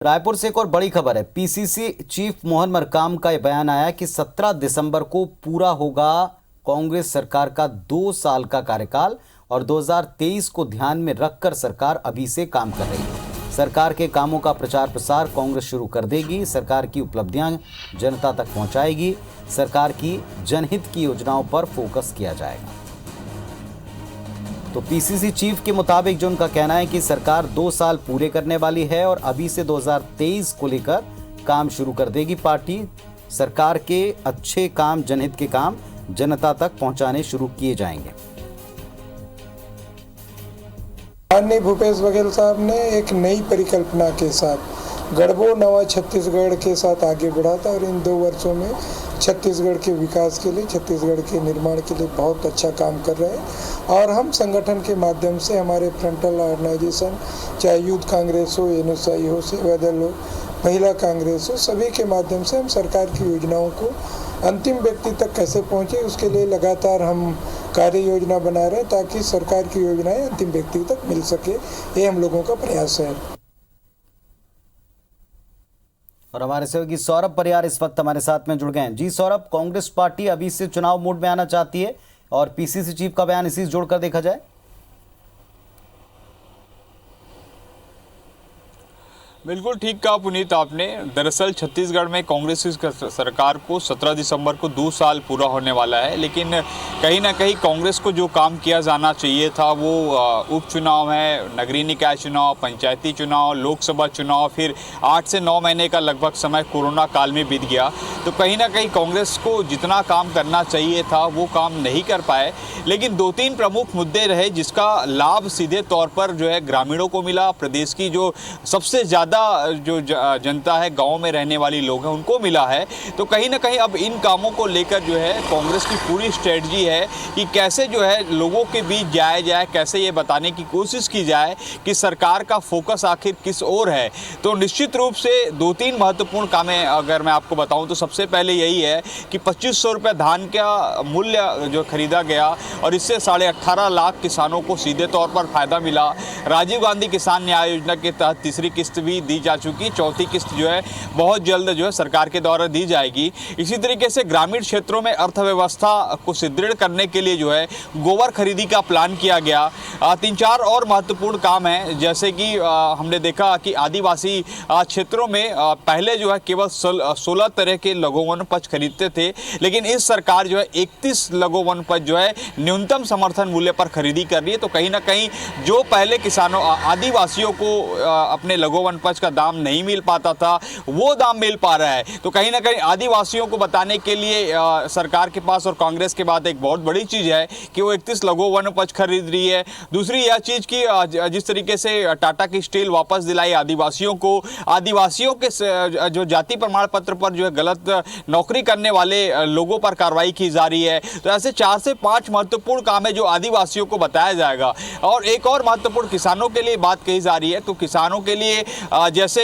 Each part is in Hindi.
रायपुर से एक और बड़ी खबर है। पीसीसी चीफ मोहन मरकाम का यह बयान आया कि 17 दिसंबर को पूरा होगा कांग्रेस सरकार का 2 साल का कार्यकाल और 2023 को ध्यान में रखकर सरकार अभी से काम कर रही है। सरकार के कामों का प्रचार प्रसार कांग्रेस शुरू कर देगी। सरकार की उपलब्धियां जनता तक पहुंचाएगी। सरकार की जनहित की योजनाओं पर फोकस किया जाएगा। तो पीसीसी चीफ के मुताबिक जो उनका कहना है कि सरकार 2 साल पूरे करने वाली है और अभी से 2023 को लेकर काम शुरू कर देगी। पार्टी सरकार के अच्छे काम, जनहित के काम जनता तक पहुंचाने शुरू किए जाएंगे। माननीय भूपेश बघेल साहब ने एक नई परिकल्पना के साथ गढ़बो नवा छत्तीसगढ़ के साथ आगे बढ़ा था और इन 2 वर्षों में छत्तीसगढ़ के विकास के लिए, छत्तीसगढ़ के निर्माण के लिए बहुत अच्छा काम कर रहे हैं। और हम संगठन के माध्यम से हमारे फ्रंटल ऑर्गेनाइजेशन, चाहे यूथ कांग्रेस हो, एनएसआई हो, सेवा दल हो, महिला कांग्रेस हो, सभी के माध्यम से हम सरकार की योजनाओं को अंतिम व्यक्ति तक कैसे पहुँचे, उसके लिए लगातार हम कार्य योजना बना रहे हैं ताकि सरकार की योजनाएं अंतिम व्यक्ति तक मिल सके। ये हम लोगों का प्रयास है। और हमारे सहयोगी सौरभ परियार इस वक्त हमारे साथ में जुड़ गए हैं। जी सौरभ, कांग्रेस पार्टी अभी से चुनाव मोड में आना चाहती है और पीसीसी चीफ का बयान इसी से जोड़कर देखा जाए। बिल्कुल ठीक कहा पुनीत आपने। दरअसल छत्तीसगढ़ में कांग्रेस की सरकार को 17 दिसंबर को 2 साल पूरा होने वाला है, लेकिन कहीं ना कहीं कांग्रेस को जो काम किया जाना चाहिए था वो उपचुनाव है, नगरीय निकाय चुनाव, पंचायती चुनाव, लोकसभा चुनाव, फिर 8 से 9 महीने का लगभग समय कोरोना काल में बीत गया। तो कहीं ना कहीं कांग्रेस को जितना काम करना चाहिए था वो काम नहीं कर पाए। लेकिन 2-3 प्रमुख मुद्दे रहे जिसका लाभ सीधे तौर पर जो है ग्रामीणों को मिला। प्रदेश की जो सबसे ज़्यादा जो जनता है, गांव में रहने वाली लोग हैं, उनको मिला है। तो कहीं ना कहीं अब इन कामों को लेकर जो है कांग्रेस की पूरी स्ट्रेटजी है कि कैसे जो है लोगों के बीच जाया जाए, कैसे ये बताने की कोशिश की जाए कि सरकार का फोकस आखिर किस ओर है। तो निश्चित रूप से 2-3 महत्वपूर्ण कामें अगर मैं आपको बताऊं तो सबसे पहले यही है कि 2500 रुपये धान का मूल्य जो खरीदा गया और इससे 18.5 लाख किसानों को सीधे तौर पर फायदा मिला। राजीव गांधी किसान न्याय योजना के तहत तीसरी किस्त भी दी जा चुकी, चौथी किस्त जो है बहुत जल्द जो है सरकार के द्वारा दी जाएगी। इसी तरीके से ग्रामीण क्षेत्रों में अर्थव्यवस्था को सुदृढ़ करने के लिए जो है गोबर खरीदी का प्लान किया गया। 3-4 और महत्वपूर्ण काम हैं, जैसे कि हमने देखा कि आदिवासी क्षेत्रों में पहले जो है केवल 16 तरह के लघु वनोपज खरीदते थे, लेकिन इस सरकार जो है 31 लघु वनोपज जो है न्यूनतम समर्थन मूल्य पर खरीदी कर रही है। तो कहीं ना कहीं जो पहले किसानों आदिवासियों को अपने लघु वनोपज का दाम नहीं मिल पाता था वो दाम मिल पा रहा है। तो कहीं ना कहीं आदिवासियों को बताने के लिए सरकार के पास और कांग्रेस के बाद एक बहुत बड़ी चीज़ है कि वो 31 लघु वनोपज खरीद रही है। दूसरी यह चीज़ कि जिस तरीके से टाटा की स्टील वापस दिलाई आदिवासियों को, आदिवासियों के जो जाति प्रमाण पत्र पर जो है गलत नौकरी करने वाले लोगों पर कार्रवाई की जा रही है। तो ऐसे 4 से 5 महत्वपूर्ण काम है जो आदिवासियों को बताया जाएगा। और एक और महत्वपूर्ण किसानों के लिए बात कही जा रही है। तो किसानों के लिए जैसे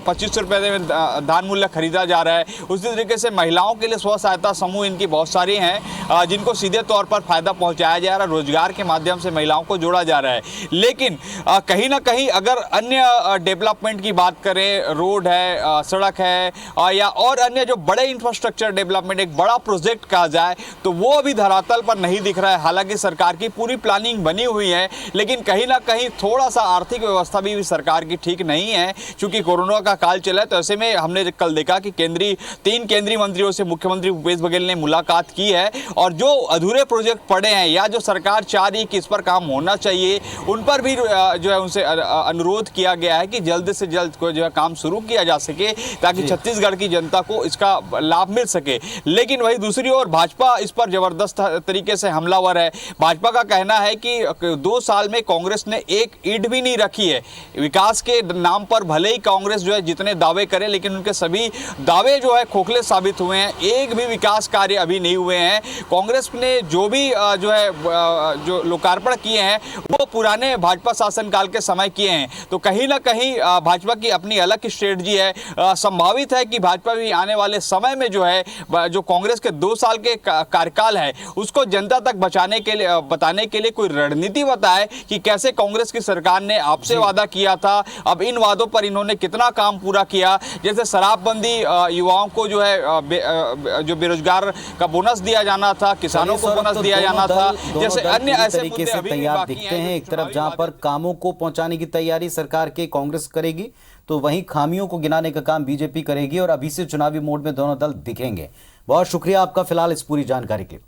2500 रुपये में धान मूल्य खरीदा जा रहा है, उसी तरीके से महिलाओं के लिए स्व सहायता समूह इनकी बहुत सारी हैं जिनको सीधे तौर पर फायदा पहुंचाया जा रहा है। रोजगार के माध्यम से महिलाओं को जोड़ा जा रहा है। लेकिन कहीं ना कहीं अगर अन्य डेवलपमेंट की बात करें, रोड है, सड़क है या और अन्य जो बड़े इंफ्रास्ट्रक्चर डेवलपमेंट, एक बड़ा प्रोजेक्ट कहा जाए, तो वो अभी धरातल पर नहीं दिख रहा है। हालांकि सरकार की पूरी प्लानिंग बनी हुई है, लेकिन कहीं ना कहीं थोड़ा सा आर्थिक व्यवस्था भी सरकार की ठीक नहीं है। चूंकि कोरोना का काल चला है, तो ऐसे में हमने कल देखा कि 3 केंद्रीय मंत्रियों से मुख्यमंत्री भूपेश बघेल ने मुलाकात की है और जो अधूरे प्रोजेक्ट पड़े हैं या जो सरकार चाह रही है कि इस पर काम होना चाहिए, उन पर भी जो है उनसे अनुरोध किया गया है कि जल्द से जल्द को जो है काम शुरू किया जा सके ताकि छत्तीसगढ़ की जनता को इसका लाभ मिल सके। लेकिन वही दूसरी ओर भाजपा इस पर जबरदस्त तरीके से हमलावर है। भाजपा का कहना है कि 2 साल में कांग्रेस ने एक ईंट भी नहीं रखी है। विकास के नाम पर भले ही कांग्रेस जो है जितने दावे करे, लेकिन उनके सभी दावे जो है खोखले साबित हुए हैं। एक भी विकास कार्य अभी नहीं हुए हैं। कांग्रेस ने जो भी जो है जो लोकार्पण किए हैं वो पुराने भाजपा शासनकाल के समय किए हैं। तो कहीं ना कहीं भाजपा की अपनी अलग स्ट्रेटजी है। संभावित है कि भाजपा भी आने वाले समय में जो है जो कांग्रेस के 2 साल के कार्यकाल है उसको जनता तक बताने के लिए कोई रणनीति बताए कि कैसे कांग्रेस की सरकार ने आपसे वादा किया था, अब इन वादों पर इन्होंने कितना काम पूरा किया। जैसे शराबबंदी, युवाओं को जो है जो बेरोजगार का बोनस दिया जाना था, किसानों को बोनस दिया जाना था, जैसे अन्य ऐसे तरीके से तैयार दिखते हैं। एक तरफ जहां पर कामों को पहुंचाने की तैयारी सरकार के कांग्रेस करेगी, तो वहीं खामियों को गिनाने का काम बीजेपी करेगी और अभी से चुनावी मोड में दोनों दल दिखेंगे। बहुत शुक्रिया आपका फिलहाल इस पूरी जानकारी के लिए।